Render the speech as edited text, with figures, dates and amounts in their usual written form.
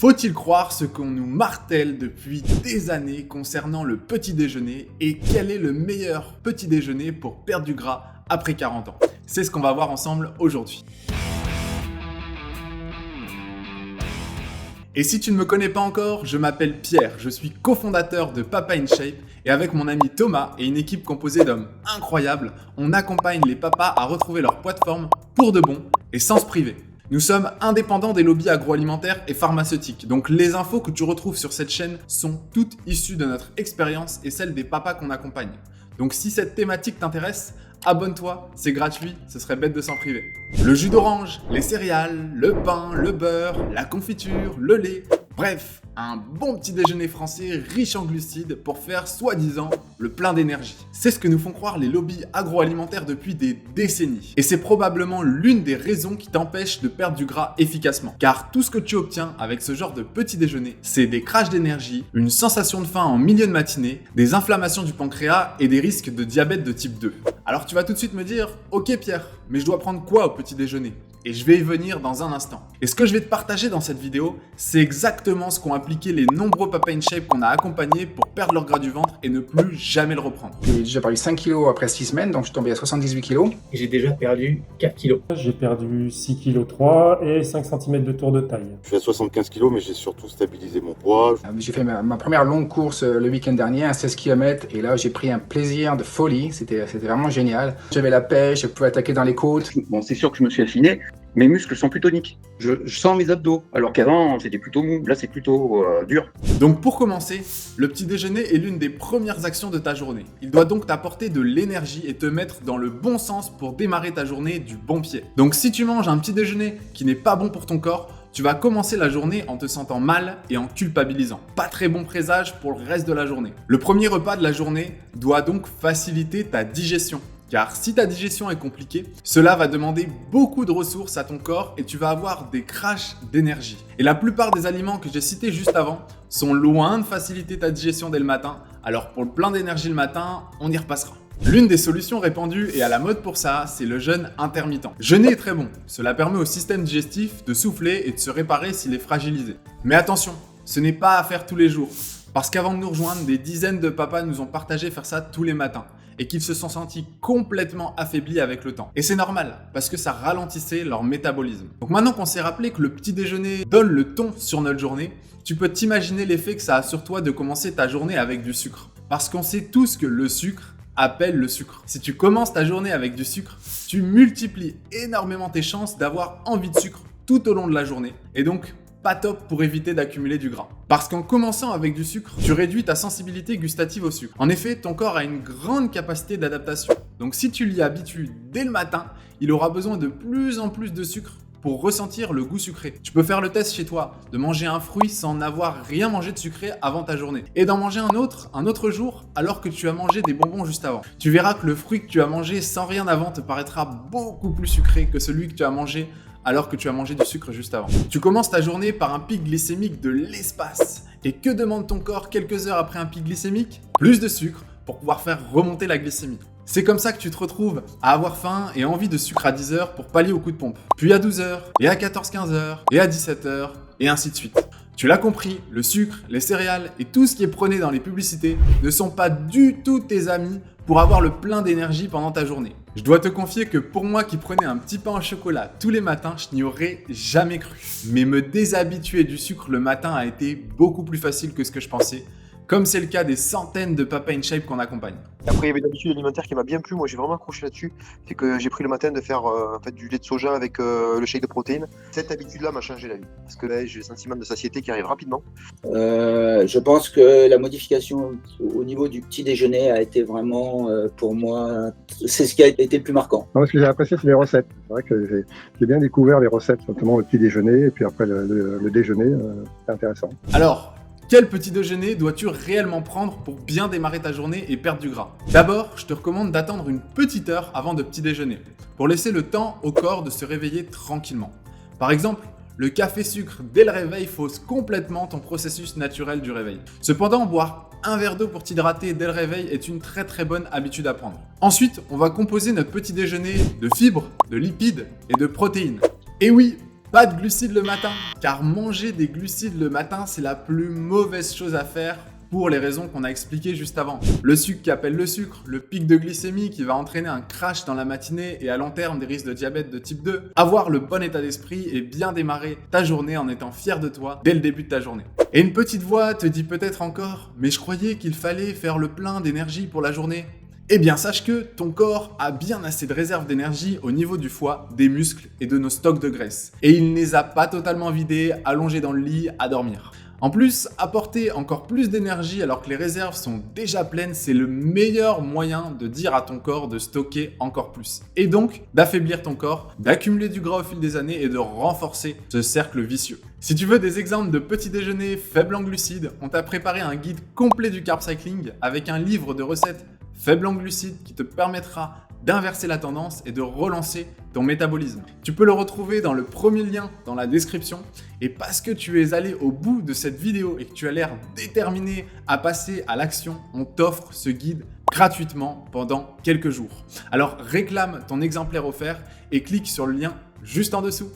Faut-il croire ce qu'on nous martèle depuis des années concernant le petit déjeuner et quel est le meilleur petit déjeuner pour perdre du gras après 40 ans? C'est ce qu'on va voir ensemble aujourd'hui. Et si tu ne me connais pas encore, je m'appelle Pierre, je suis cofondateur de Papa in Shape et avec mon ami Thomas et une équipe composée d'hommes incroyables, on accompagne les papas à retrouver leur poids de forme pour de bon et sans se priver. Nous sommes indépendants des lobbies agroalimentaires et pharmaceutiques, donc les infos que tu retrouves sur cette chaîne sont toutes issues de notre expérience et celle des papas qu'on accompagne. Donc si cette thématique t'intéresse, abonne-toi, c'est gratuit, ce serait bête de s'en priver. Le jus d'orange, les céréales, le pain, le beurre, la confiture, le lait, bref, un bon petit déjeuner français riche en glucides pour faire soi-disant le plein d'énergie. C'est ce que nous font croire les lobbies agroalimentaires depuis des décennies. Et c'est probablement l'une des raisons qui t'empêche de perdre du gras efficacement. Car tout ce que tu obtiens avec ce genre de petit déjeuner, c'est des crashs d'énergie, une sensation de faim en milieu de matinée, des inflammations du pancréas et des risques de diabète de type 2. Alors tu vas tout de suite me dire, ok Pierre, mais je dois prendre quoi au petit déjeuner ? Et je vais y venir dans un instant. Et ce que je vais te partager dans cette vidéo, c'est exactement ce qu'ont appliqué les nombreux Papa in Shape qu'on a accompagnés pour perdre leur gras du ventre et ne plus jamais le reprendre. J'ai déjà perdu 5 kilos après 6 semaines, donc je suis tombé à 78 kilos. J'ai déjà perdu 4 kilos. J'ai perdu 6 kg 3 et 5 cm de tour de taille. Je suis à 75 kg, mais j'ai surtout stabilisé mon poids. J'ai fait ma première longue course le week-end dernier, à 16 km, et là j'ai pris un plaisir de folie, c'était vraiment génial. J'avais la pêche, je pouvais attaquer dans les côtes. Bon, c'est sûr que je me suis affiné. Mes muscles sont plutôt toniques. Je sens mes abdos, alors qu'avant c'était plutôt mou. Là c'est plutôt dur. Donc pour commencer, le petit déjeuner est l'une des premières actions de ta journée. Il doit donc t'apporter de l'énergie et te mettre dans le bon sens pour démarrer ta journée du bon pied. Donc si tu manges un petit déjeuner qui n'est pas bon pour ton corps, tu vas commencer la journée en te sentant mal et en culpabilisant. Pas très bon présage pour le reste de la journée. Le premier repas de la journée doit donc faciliter ta digestion. Car si ta digestion est compliquée, cela va demander beaucoup de ressources à ton corps et tu vas avoir des crashs d'énergie. Et la plupart des aliments que j'ai cités juste avant sont loin de faciliter ta digestion dès le matin, alors pour le plein d'énergie le matin, on y repassera. L'une des solutions répandues et à la mode pour ça, c'est le jeûne intermittent. Jeûner est très bon, cela permet au système digestif de souffler et de se réparer s'il est fragilisé. Mais attention, ce n'est pas à faire tous les jours, parce qu'avant de nous rejoindre, des dizaines de papas nous ont partagé faire ça tous les matins et qu'ils se sont sentis complètement affaiblis avec le temps. Et c'est normal, parce que ça ralentissait leur métabolisme. Donc maintenant qu'on s'est rappelé que le petit déjeuner donne le ton sur notre journée, tu peux t'imaginer l'effet que ça a sur toi de commencer ta journée avec du sucre. Parce qu'on sait tous que le sucre appelle le sucre. Si tu commences ta journée avec du sucre, tu multiplies énormément tes chances d'avoir envie de sucre tout au long de la journée. Et donc, pas top pour éviter d'accumuler du gras. Parce qu'en commençant avec du sucre, tu réduis ta sensibilité gustative au sucre. En effet, ton corps a une grande capacité d'adaptation. Donc si tu l'y habitues dès le matin, il aura besoin de plus en plus de sucre pour ressentir le goût sucré. Tu peux faire le test chez toi, de manger un fruit sans n'avoir rien mangé de sucré avant ta journée. Et d'en manger un autre jour, alors que tu as mangé des bonbons juste avant. Tu verras que le fruit que tu as mangé sans rien avant te paraîtra beaucoup plus sucré que celui que tu as mangé alors que tu as mangé du sucre juste avant. Tu commences ta journée par un pic glycémique de l'espace. Et que demande ton corps quelques heures après un pic glycémique ? Plus de sucre pour pouvoir faire remonter la glycémie. C'est comme ça que tu te retrouves à avoir faim et envie de sucre à 10 heures pour pallier au coup de pompe. Puis à 12 heures, et à 14-15 heures, et à 17 heures, et ainsi de suite. Tu l'as compris, le sucre, les céréales et tout ce qui est prôné dans les publicités ne sont pas du tout tes amis pour avoir le plein d'énergie pendant ta journée. Je dois te confier que pour moi qui prenais un petit pain au chocolat tous les matins, je n'y aurais jamais cru. Mais me déshabituer du sucre le matin a été beaucoup plus facile que ce que je pensais, comme c'est le cas des centaines de Papa in Shape qu'on accompagne. Après, il y avait une habitude alimentaire qui m'a bien plu. Moi, j'ai vraiment accroché là-dessus. C'est que j'ai pris le matin de faire du lait de soja avec le shake de protéines. Cette habitude-là m'a changé la vie. Parce que là, j'ai le sentiment de satiété qui arrive rapidement. Je pense que la modification au niveau du petit déjeuner a été vraiment, pour moi, c'est ce qui a été le plus marquant. Non, ce que j'ai apprécié, c'est les recettes. C'est vrai que j'ai bien découvert les recettes, notamment le petit déjeuner, et puis après le déjeuner, c'est intéressant. Alors, quel petit déjeuner dois-tu réellement prendre pour bien démarrer ta journée et perdre du gras ? D'abord, je te recommande d'attendre une petite heure avant de petit déjeuner, pour laisser le temps au corps de se réveiller tranquillement. Par exemple, le café sucre dès le réveil fausse complètement ton processus naturel du réveil. Cependant, boire un verre d'eau pour t'hydrater dès le réveil est une très bonne habitude à prendre. Ensuite, on va composer notre petit déjeuner de fibres, de lipides et de protéines. Et oui, Pas de glucides le matin, car manger des glucides le matin, c'est la plus mauvaise chose à faire pour les raisons qu'on a expliquées juste avant. Le sucre qui appelle le sucre, le pic de glycémie qui va entraîner un crash dans la matinée et à long terme des risques de diabète de type 2. Avoir le bon état d'esprit et bien démarrer ta journée en étant fier de toi dès le début de ta journée. Et une petite voix te dit peut-être encore « Mais je croyais qu'il fallait faire le plein d'énergie pour la journée ». Eh bien, sache que ton corps a bien assez de réserves d'énergie au niveau du foie, des muscles et de nos stocks de graisse. Et il ne les a pas totalement vidés, allongés dans le lit, à dormir. En plus, apporter encore plus d'énergie alors que les réserves sont déjà pleines, c'est le meilleur moyen de dire à ton corps de stocker encore plus. Et donc, d'affaiblir ton corps, d'accumuler du gras au fil des années et de renforcer ce cercle vicieux. Si tu veux des exemples de petits déjeuners faibles en glucides, on t'a préparé un guide complet du carb cycling avec un livre de recettes faibles en glucides qui te permettra d'inverser la tendance et de relancer ton métabolisme. Tu peux le retrouver dans le premier lien dans la description. Et parce que tu es allé au bout de cette vidéo et que tu as l'air déterminé à passer à l'action, on t'offre ce guide gratuitement pendant quelques jours. Alors réclame ton exemplaire offert et clique sur le lien juste en dessous.